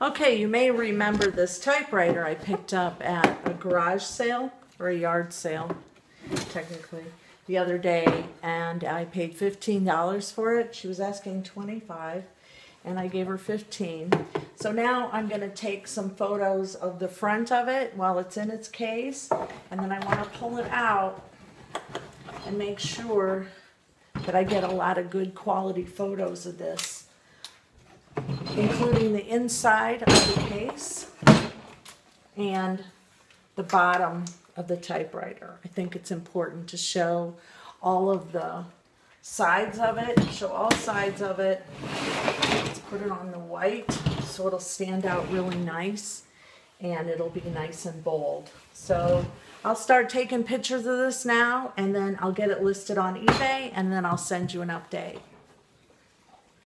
Okay, you may remember this typewriter I picked up at a garage sale, or a yard sale, technically, the other day, and I paid $15 for it. She was asking $25, and I gave her $15. So now I'm going to take some photos of the front of it while it's in its case, and then I want to pull it out and make sure that I get a lot of good quality photos of this, including the inside of the case and the bottom of the typewriter. I think it's important to show all of the sides of it, show all sides of it. Let's put it on the white so it'll stand out really nice and it'll be nice and bold. So I'll start taking pictures of this now, and then I'll get it listed on eBay, and then I'll send you an update.